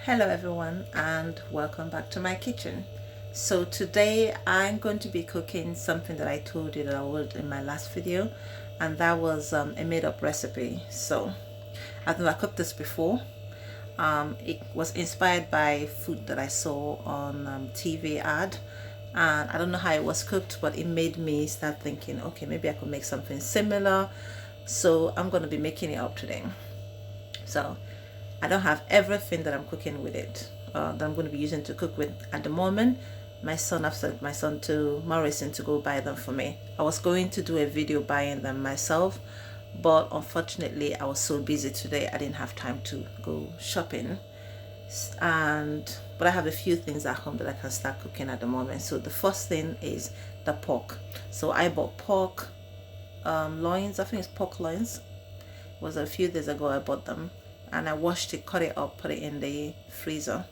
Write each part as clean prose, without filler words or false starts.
Hello everyone and welcome back to my kitchen. So today I'm going to be cooking something that I told you that I would in my last video, and that was a made-up recipe. So I've never cooked this before. It was inspired by food that I saw on TV ad, and I don't know how it was cooked, but it made me start thinking, okay, maybe I could make something similar. So I'm going to be making it up today. So I don't have everything that I'm cooking with it, that I'm going to be using to cook with at the moment. I've sent my son to Morrison to go buy them for me. I was going to do a video buying them myself, but unfortunately I was so busy today I didn't have time to go shopping. But I have a few things at home that I can start cooking at the moment. So the first thing is the pork. So I bought pork loins. I think it's pork loins. It was a few days ago I bought them, and I washed it, cut it up, put it in the freezer.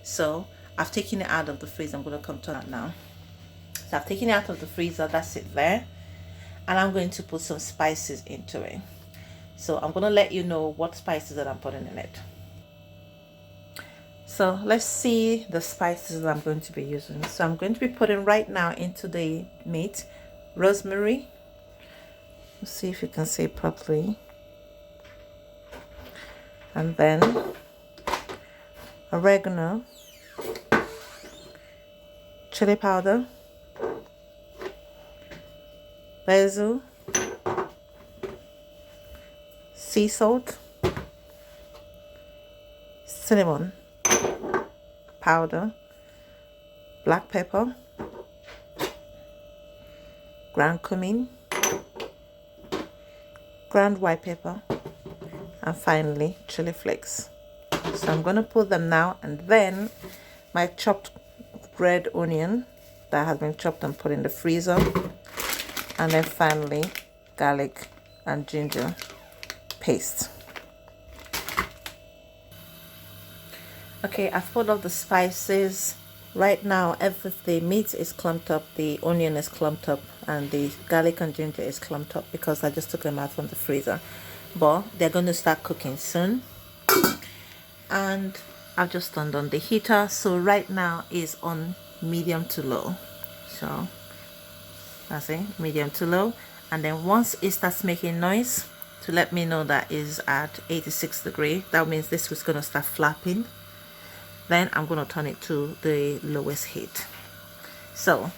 So I've taken it out of the freezer. I'm going to come to that now. So I've taken it out of the freezer, that's it there, and I'm going to put some spices into it. So I'm going to let you know what spices that I'm putting in it. So let's see the spices that I'm going to be using. So I'm going to be putting right now into the meat rosemary. Let's see if you can see it properly. And then oregano, chili powder, basil, sea salt, cinnamon powder, black pepper, ground cumin, ground white pepper, and finally chili flakes. So I'm going to put them now, and then my chopped red onion that has been chopped and put in the freezer, and then finally garlic and ginger paste. Okay, I've put all the spices. Right now the meat is clumped up, the onion is clumped up, and the garlic and ginger is clumped up because I just took them out from the freezer. But they're going to start cooking soon, and I've just turned on the heater. So right now is on medium to low. So that's it, medium to low. And then once it starts making noise to let me know that is at 86 degrees, that means this was going to start flapping. Then I'm going to turn it to the lowest heat. So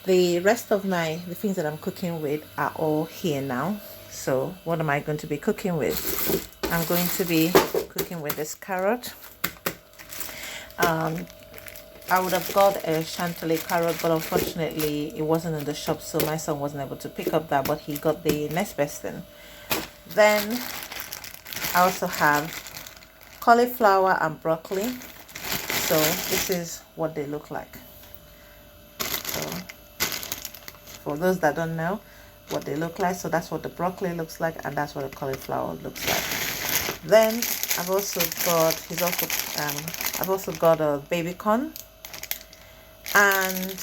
the rest of the things that I'm cooking with are all here now. So what am I going to be cooking with? I'm going to be cooking with this carrot. I would have got a chantilly carrot, but unfortunately it wasn't in the shop, so my son wasn't able to pick up that, but he got the next best thing. Then I also have cauliflower and broccoli. So this is what they look like. So for those that don't know what they look like, so that's what the broccoli looks like, and that's what the cauliflower looks like. Then I've also got a baby corn, and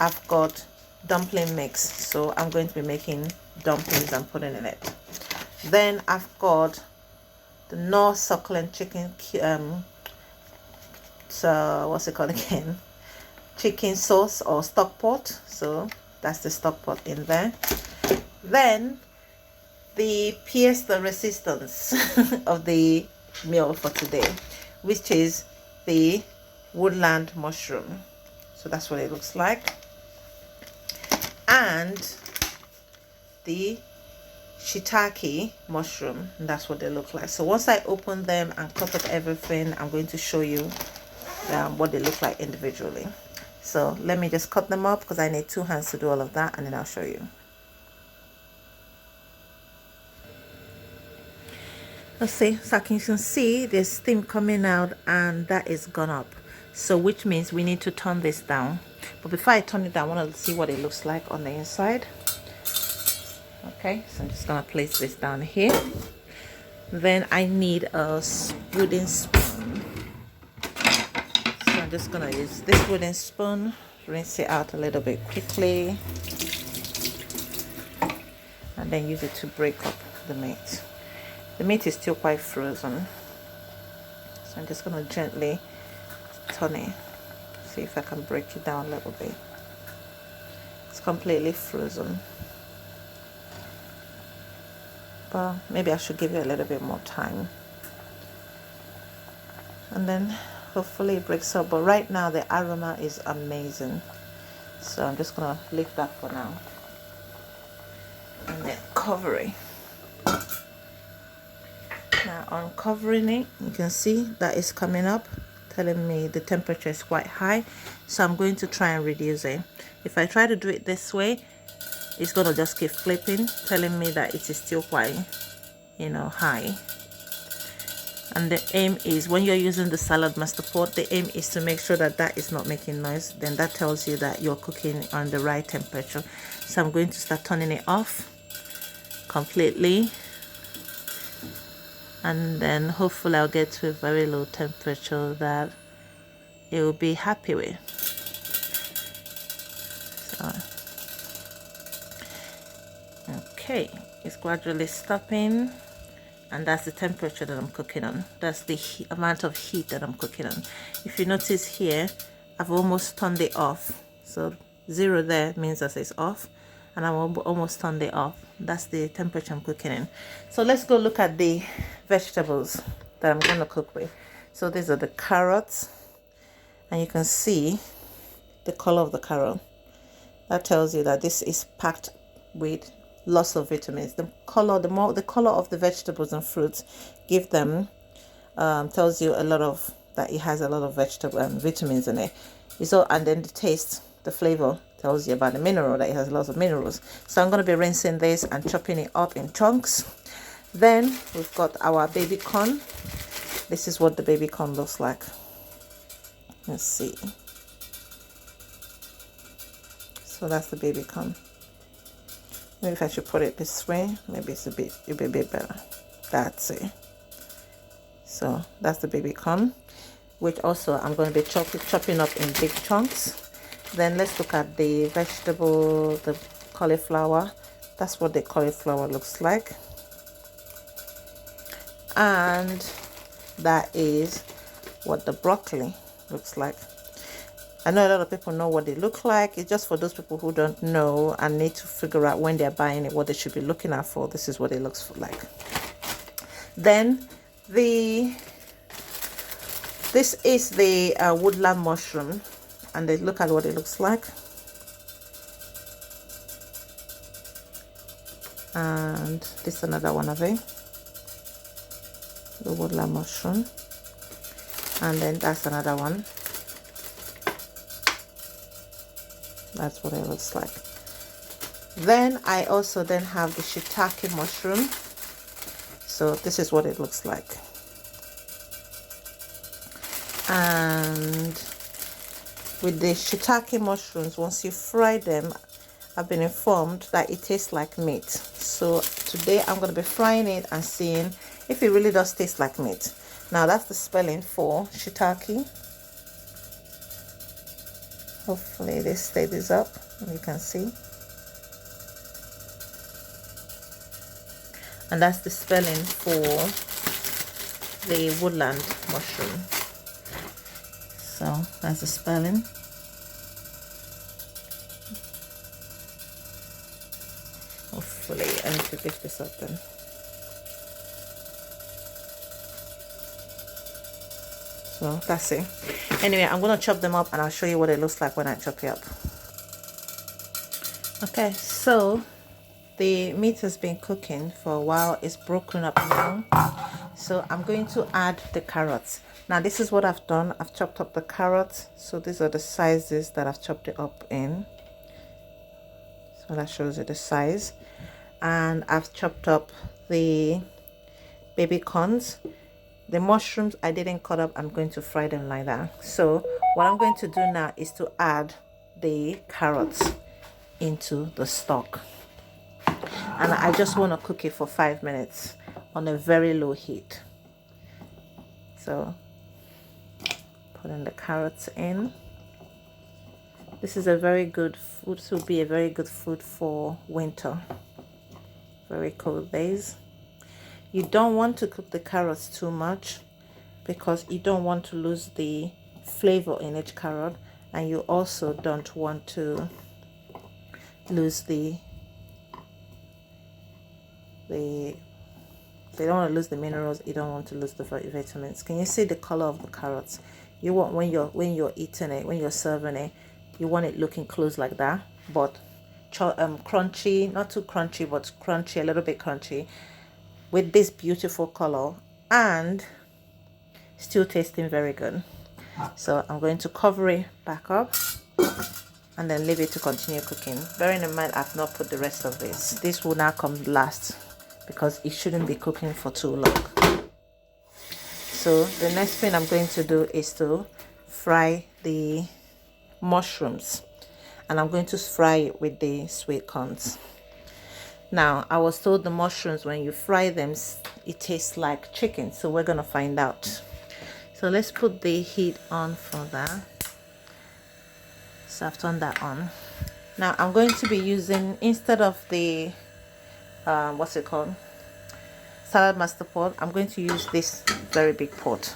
I've got dumpling mix. So I'm going to be making dumplings and putting in it. Then I've got the Knorr succulent chicken, so what's it called again? Chicken sauce or stock pot. So that's the stock pot in there. Then the pièce de resistance of the meal for today, which is the woodland mushroom. So that's what it looks like. And the shiitake mushroom, and that's what they look like. So once I open them and cut up everything, I'm going to show you what they look like individually. So let me just cut them up because I need 2 hands to do all of that, and then I'll show you. Let's see. So you can see there's steam coming out, and that is gone up. So which means we need to turn this down. But before I turn it down, I want to see what it looks like on the inside. Okay, so I'm just gonna place this down here. Then I need a wooden spoon. So I'm just gonna use this wooden spoon, rinse it out a little bit quickly, and then use it to break up the meat. The meat is still quite frozen, so I'm just gonna gently turn it. See if I can break it down a little bit. It's completely frozen, but maybe I should give it a little bit more time, and then hopefully it breaks up. But right now the aroma is amazing, so I'm just gonna leave that for now and then cover it. Now on covering it, you can see that it's coming up, telling me the temperature is quite high, so I'm going to try and reduce it. If I try to do it this way, it's gonna just keep flipping, telling me that it is still quite, you know, high. And the aim is, when you're using the Saladmaster pot, the aim is to make sure that that is not making noise. Then that tells you that you're cooking on the right temperature. So I'm going to start turning it off completely, and then hopefully I'll get to a very low temperature that it will be happy with. So, okay, it's gradually stopping, and that's the temperature that I'm cooking on. That's the amount of heat that I'm cooking on. If you notice here, I've almost turned it off. So 0 there means that it's off, and I'm almost turned it off. That's the temperature I'm cooking in. So let's go look at the vegetables that I'm going to cook with. So these are the carrots, and you can see the color of the carrot. That tells you that this is packed with lots of vitamins. The color of the vegetables and fruits give them tells you a lot of that it has a lot of vegetable and vitamins in it. And then the taste, the flavor tells you about the mineral, that it has lots of minerals. So I'm going to be rinsing this and chopping it up in chunks. Then we've got our baby corn. This is what the baby corn looks like. Let's see. So that's the baby corn. Maybe if I should put it this way, maybe it'll be a bit better. That's it. So that's the baby corn, which also I'm going to be chopping up in big chunks. Then let's look at the vegetable, the cauliflower. That's what the cauliflower looks like. And that is what the broccoli looks like. I know a lot of people know what they look like. It's just for those people who don't know and need to figure out when they're buying it what they should be looking out for. This is what it looks like. Then this is the woodland mushroom, and then look at what it looks like. And this is another one of it, the woodland mushroom, and then that's another one. That's what it looks like. Then I also then have the shiitake mushroom. So this is what it looks like. And with the shiitake mushrooms, once you fry them, I've been informed that it tastes like meat. So today I'm going to be frying it and seeing if it really does taste like meat. Now that's the spelling for shiitake. Hopefully this stays up and you can see. And that's the spelling for the woodland mushroom. So that's the spelling. Hopefully I need to lift this up then. So that's it. Anyway, I'm going to chop them up and I'll show you what it looks like when I chop it up. Okay, so the meat has been cooking for a while. It's broken up now. So I'm going to add the carrots. Now this is what I've done. I've chopped up the carrots. So these are the sizes that I've chopped it up in. So that shows you the size. And I've chopped up the baby corns. The mushrooms I didn't cut up. I'm going to fry them like that. So what I'm going to do now is to add the carrots into the stock. And I just want to cook it for 5 minutes on a very low heat. So putting the carrots in. This is a very good food. This will be a very good food for winter. Very cold days. You don't want to cook the carrots too much because you don't want to lose the flavor in each carrot, and you also don't want to lose the they don't want to lose the minerals, you don't want to lose the vitamins. Can you see the color of the carrots? You want, when you're eating it, when you're serving it, you want it looking close like that, but crunchy, not too crunchy, but crunchy, a little bit crunchy, with this beautiful color, and still tasting very good. So I'm going to cover it back up and then leave it to continue cooking. Bearing in mind I've not put the rest of this will now come last, because it shouldn't be cooking for too long. So the next thing I'm going to do is to fry the mushrooms, and I'm going to fry it with the sweet corns. Now, I was told the mushrooms, when you fry them, it tastes like chicken, so we're gonna find out. So let's put the heat on for that. So I've turned that on. Now I'm going to be using, instead of the what's it called, Saladmaster pot, I'm going to use this very big pot,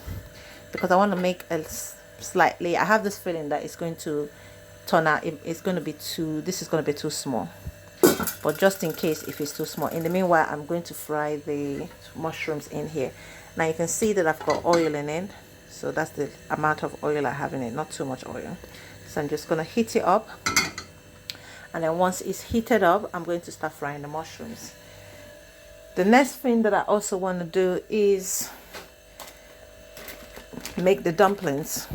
because I want to make a slightly, I have this feeling that it's going to turn out, it's going to be too, this is going to be too small, but just in case if it's too small, in the meanwhile I'm going to fry the mushrooms in here. Now you can see that I've got oil in it, so that's the amount of oil I have in it, not too much oil. So I'm just going to heat it up, and then once it's heated up, I'm going to start frying the mushrooms. The next thing that I also want to do is make the dumplings.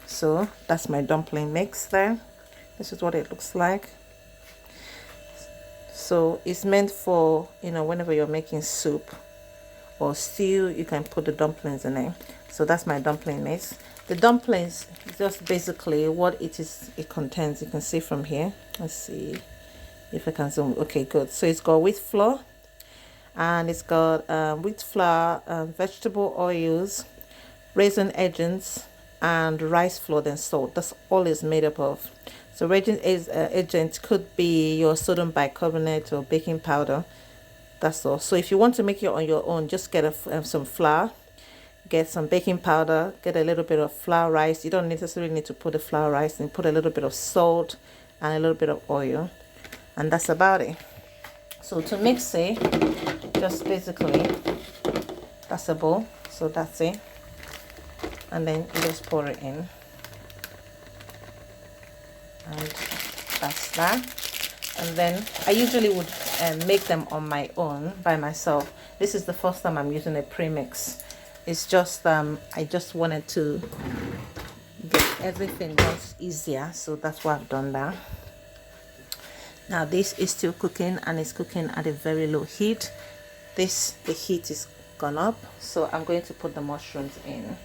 So that's my dumpling mix there. This is what it looks like. So it's meant for, you know, whenever you're making soup or stew, you can put the dumplings in it. So that's my dumpling mix. The dumplings, just basically what it contains, you can see from here. Let's see if I can zoom. Okay, good. So it's got wheat flour, and it's got wheat flour, vegetable oils, raisin agents, and rice flour, then salt. That's all it's made up of. So raisin agent could be your sodium bicarbonate or baking powder. That's all. So if you want to make it on your own, just get some flour, get some baking powder, get a little bit of flour rice. You don't necessarily need to put the flour rice, and put a little bit of salt and a little bit of oil, and that's about it. So to mix it, just basically, that's a bowl, so that's it, and then you just pour it in, and that's that. And then I usually would make them on my own by myself. This is the first time I'm using a premix. It's just I just wanted to get everything done easier, so that's why I've done that. Now this is still cooking, and it's cooking at a very low heat. The heat is gone up, so I'm going to put the mushrooms in.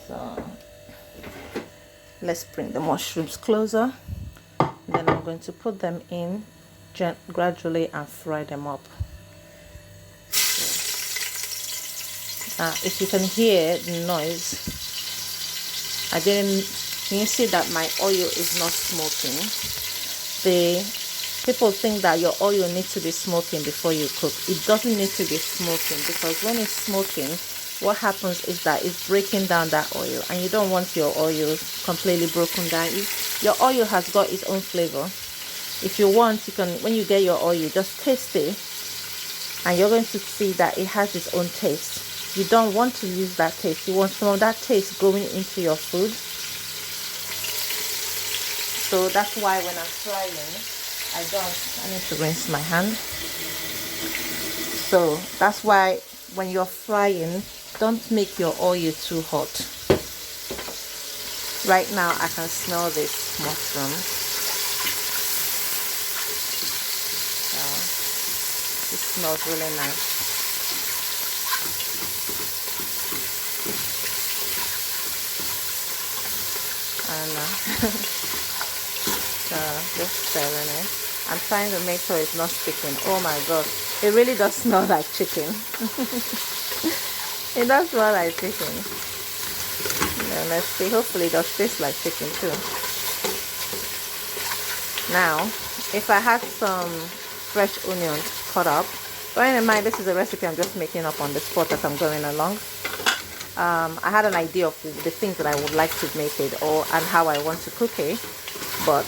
So let's bring the mushrooms closer, and then I'm going to put them in gradually and fry them up. Now if you can hear the noise, can you see that my oil is not smoking? People think that your oil needs to be smoking before you cook. It doesn't need to be smoking, because when it's smoking, what happens is that it's breaking down that oil, and you don't want your oil completely broken down. Your oil has got its own flavor. If you want, you can, when you get your oil, just taste it, and you're going to see that it has its own taste. You don't want to use that taste. You want some of that taste going into your food. So that's why when I'm frying, I need to rinse my hand. So that's why when you're frying, don't make your oil too hot. Right now I can smell this mushroom. It smells really nice. And just stirring it. I'm trying to make sure it's not sticking. Oh my god, it really does smell like chicken. It does smell like chicken. Now let's see, hopefully it does taste like chicken too. Now if I had some fresh onions cut up, bearing in mind this is a recipe I'm just making up on the spot as I'm going along, I had an idea of the things that I would like to make it and how I want to cook it, but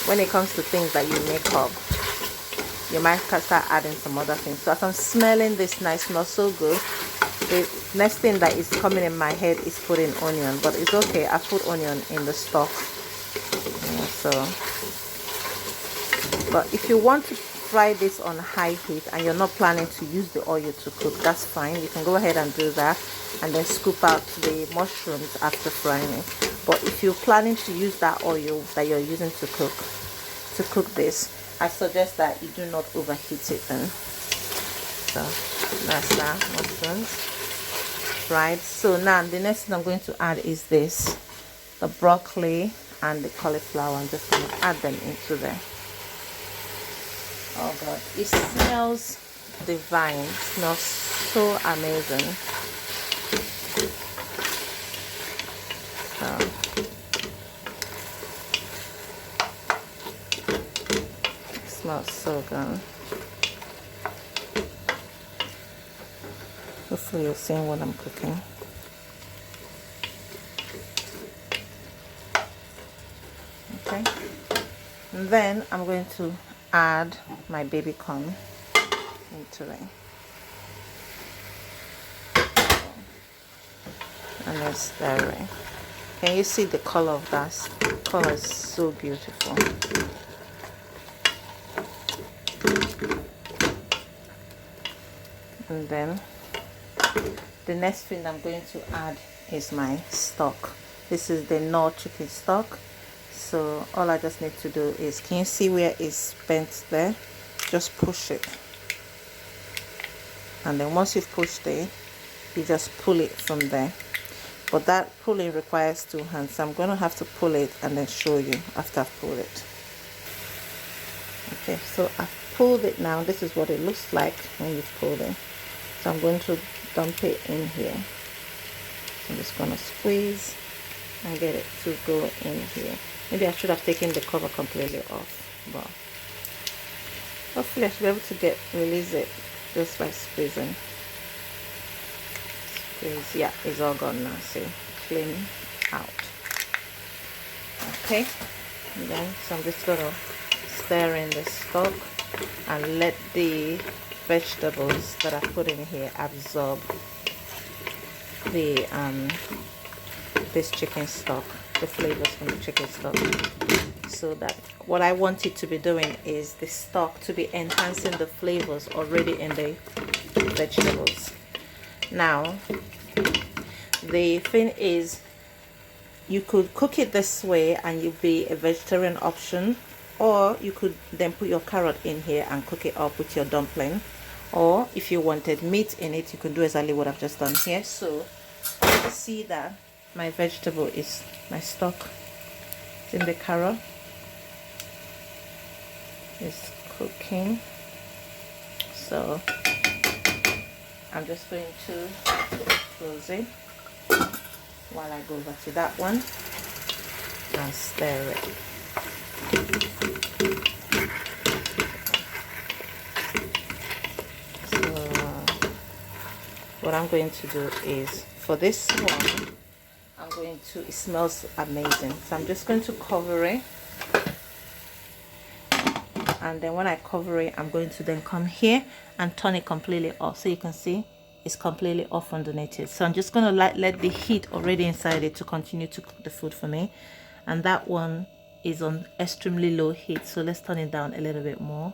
when it comes to things that you make up, you might start adding some other things. So as I'm smelling this now, it smells so good. The next thing that is coming in my head is putting onion, but it's okay. I put onion in the stock. Yeah, so, but if you want to fry this on high heat and you're not planning to use the oil to cook, that's fine. You can go ahead and do that and then scoop out the mushrooms after frying it. But if you're planning to use that oil that you're using to cook this, I suggest that you do not overheat it then. So that's that, mushrooms fried. So now the next thing I'm going to add is this, the broccoli and the cauliflower. I'm just going to add them into there. Oh god, it smells divine. It smells so amazing. So it smells so good. Hopefully you're seeing what I'm cooking. Okay, and then I'm going to add my baby corn into it, and then stir it. Can you see the color of that? The color is so beautiful. And then the next thing I'm going to add is my stock. This is the Knorr chicken stock. So all I just need to do is, can you see where it's bent there? Just push it, and then once you've pushed it, you just pull it from there. But that pulling requires 2 hands, so I'm going to have to pull it and then show you after I've pulled it. Okay, so I've pulled it now. This is what it looks like when you've pulled it. So I'm going to dump it in here. I'm just going to squeeze and get it to go in here. Maybe I should have taken the cover completely off, but hopefully I should be able to release it just by squeezing. Squeeze. Yeah, it's all gone now. See, clean out. Okay, and then so I'm just gonna stir in the stock and let the vegetables that I put in here absorb the this chicken stock, the flavors from the chicken stock. So that what I want it to be doing is the stock to be enhancing the flavors already in the vegetables. Now the thing is, you could cook it this way and you'd be a vegetarian option, or you could then put your carrot in here and cook it up with your dumpling, or if you wanted meat in it, you can do exactly what I've just done here. So see that my vegetable is, my stock is in the carrot, is cooking. So I'm just going to close it while I go over to that one and stir it. So what I'm going to do is, for this one, I'm going to, it smells amazing, so I'm just going to cover it, and then when I cover it, I'm going to then come here and turn it completely off, so you can see it's completely off underneath it. So I'm just going to let the heat already inside it to continue to cook the food for me, and that one is on extremely low heat. So let's turn it down a little bit more.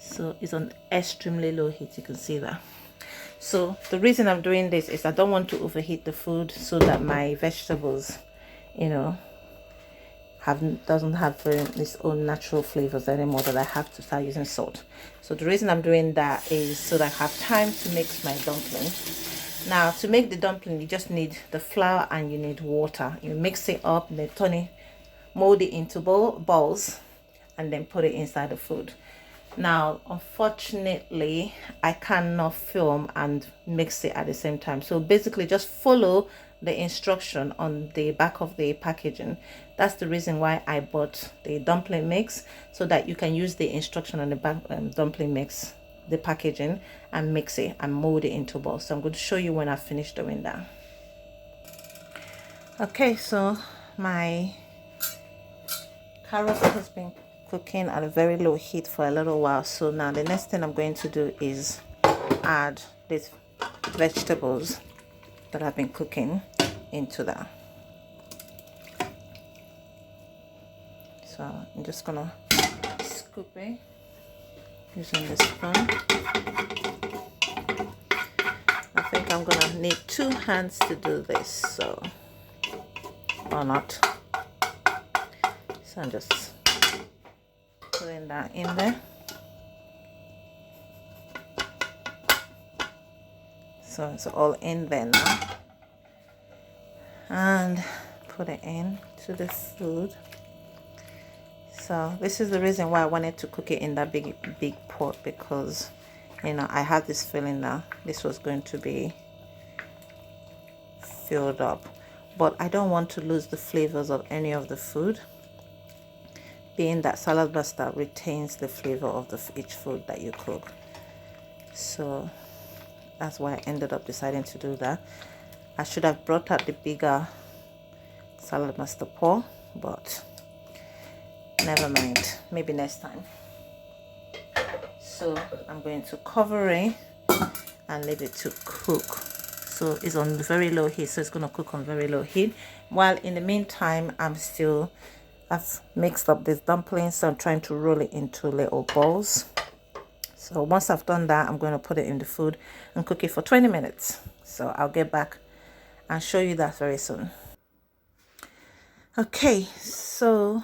So it's on extremely low heat, you can see that. So the reason I'm doing this is I don't want to overheat the food, so that my vegetables, you know, doesn't have its own natural flavors anymore, that I have to start using salt. So the reason I'm doing that is so that I have time to mix my dumpling. Now to make the dumpling, you just need the flour and you need water. You mix it up, then turn it, mold it into balls, and then put it inside the food. Now unfortunately I cannot film and mix it at the same time, so basically just follow the instruction on the back of the packaging. That's the reason why I bought the dumpling mix, so that you can use the instruction on the back dumpling mix the packaging and mix it and mold it into balls. So I'm going to show you when I finish doing that. Okay, so my carrot has been cooking at a very low heat for a little while. So now the next thing I'm going to do is add these vegetables that I've been cooking into that. So I'm just gonna scoop it using this spoon. I think I'm gonna need 2 hands to do this, so or not. So I'm just putting that in there. So it's all in there now. And put it in to the food. So this is the reason why I wanted to cook it in that big pot, because you know I had this feeling that this was going to be filled up, but I don't want to lose the flavors of any of the food, being that Saladmaster retains the flavor of each food that you cook. So that's why I ended up deciding to do that. I should have brought out the bigger Saladmaster pot, but never mind, maybe next time. So I'm going to cover it and leave it to cook. So it's on very low heat, so it's going to cook on very low heat. While in the meantime, I've mixed up these dumplings, so I'm trying to roll it into little balls. So once I've done that, I'm going to put it in the food and cook it for 20 minutes. So I'll get back and show you that very soon. Okay, so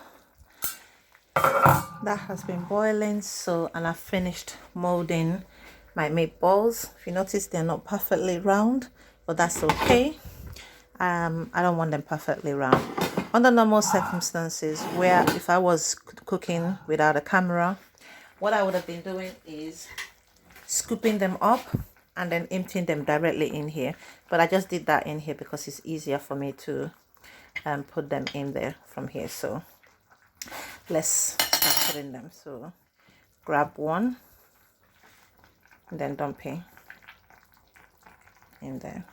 that has been boiling, and I've finished molding my meatballs. If you notice, they're not perfectly round, but that's okay. I don't want them perfectly round. Under normal circumstances, where if I was cooking without a camera, what I would have been doing is scooping them up and then emptying them directly in here. But I just did that in here because it's easier for me to put them in there from here. So let's start putting them. So grab one and then dump it in there.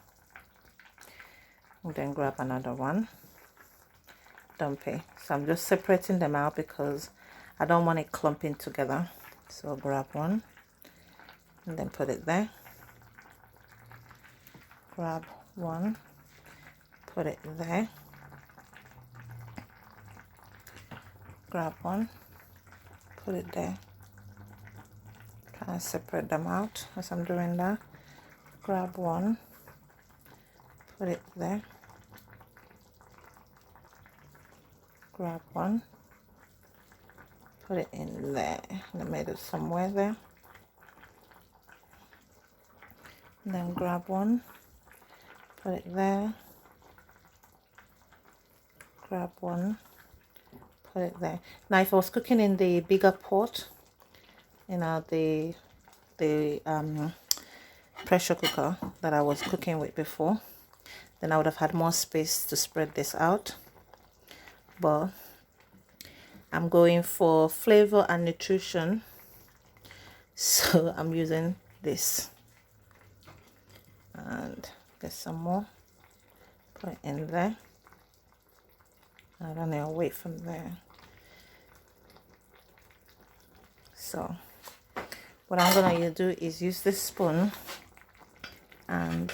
And then grab another one, dump it. So I'm just separating them out because I don't want it clumping together. So grab one and then put it there. Grab one, put it there. Grab one, put it there. Try and separate them out as I'm doing that. Grab one, put it there. Grab one, put it in there, in the middle somewhere there. And then grab one, put it there. Grab one, put it there. Now if I was cooking in the bigger pot, you know, the pressure cooker that I was cooking with before, then I would have had more space to spread this out. But I'm going for flavor and nutrition, so I'm using this. And get some more, put it in there. I don't know, away from there. So what I'm gonna do is use this spoon and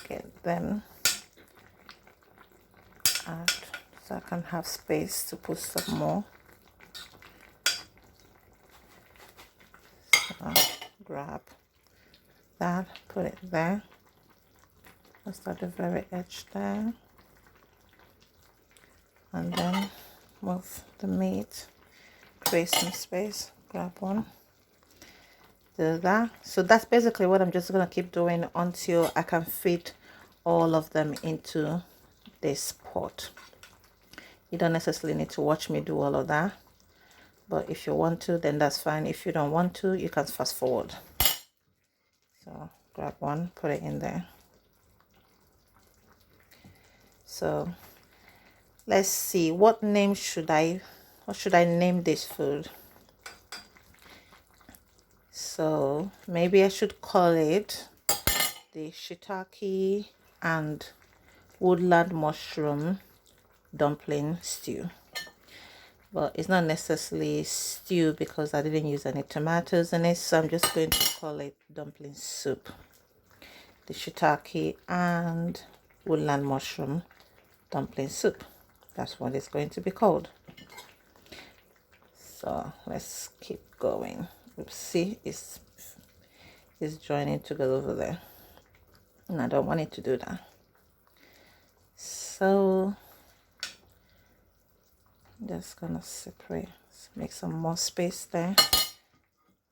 get them out so I can have space to put some more. So grab that, put it there. Just at the very edge there. And then move the meat, create some space, grab one, do that. So that's basically what I'm just gonna keep doing until I can fit all of them into this pot. You don't necessarily need to watch me do all of that, but if you want to, then that's fine. If you don't want to, you can fast forward. So grab one, put it in there. So let's see, what should I name this food? So maybe I should call it the shiitake and woodland mushroom dumpling stew. But it's not necessarily stew because I didn't use any tomatoes in it, so I'm just going to call it dumpling soup. The shiitake and woodland mushroom dumpling soup. That's what it's going to be called. So let's keep going. Oops, see, it's joining together over there, and I don't want it to do that. So I'm just gonna separate, make some more space there.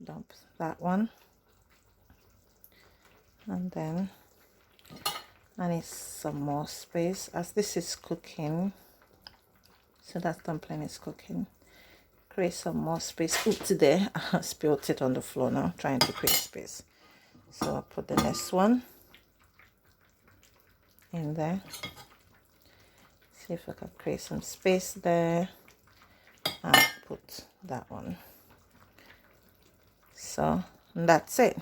Dump that one, and then I need some more space as this is cooking. So that dumpling is cooking. Create some more space. Oops, today I spilled it on the floor now, trying to create space. So I'll put the next one in there. See if I can create some space there and put that one. So that's it.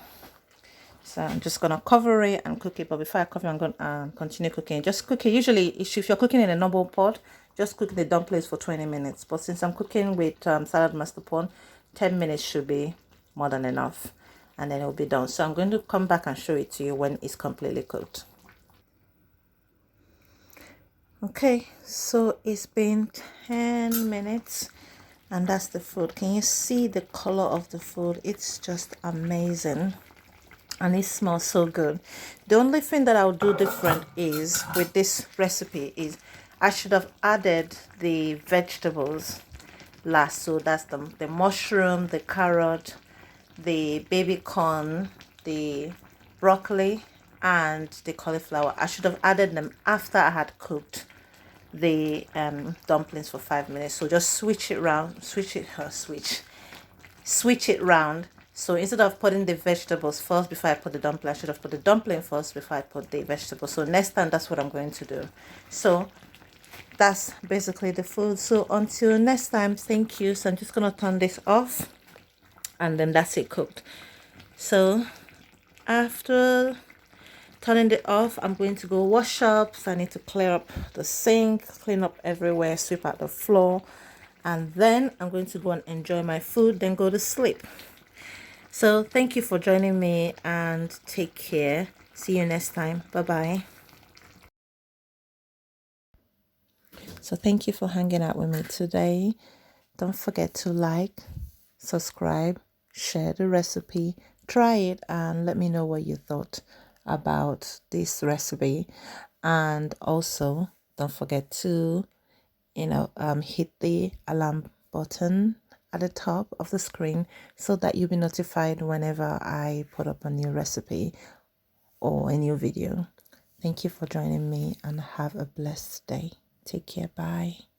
So I'm just gonna cover it and cook it, but before I cover it, I'm gonna continue cooking. Just cook it. Usually if you're cooking in a normal pot, just cook the dumplings for 20 minutes, but since I'm cooking with Saladmaster pot, 10 minutes should be more than enough, and then it'll be done. So I'm going to come back and show it to you when it's completely cooked. Okay, so it's been 10 minutes and that's the food. Can you see the color of the food? It's just amazing and it smells so good. The only thing that I'll do different is with this recipe is I should have added the vegetables last. So that's the mushroom, the carrot, the baby corn, the broccoli, and the cauliflower. I should have added them after I had cooked the dumplings for 5 minutes. So just switch it round, switch it round. So instead of putting the vegetables first before I put the dumpling, I should have put the dumpling first before I put the vegetables. So next time, that's what I'm going to do. So that's basically the food. So until next time, thank you. So I'm just going to turn this off and then that's it cooked. So after turning it off, I'm going to go wash up. So I need to clear up the sink, clean up everywhere, sweep out the floor, and then I'm going to go and enjoy my food, then go to sleep. So thank you for joining me and take care. See you next time. Bye bye. So thank you for hanging out with me today. Don't forget to like, subscribe, share the recipe, try it, and let me know what you thought about this recipe. And also don't forget to hit the alarm button at the top of the screen so that you'll be notified whenever I put up a new recipe or a new video. Thank you for joining me and have a blessed day. Take care. Bye.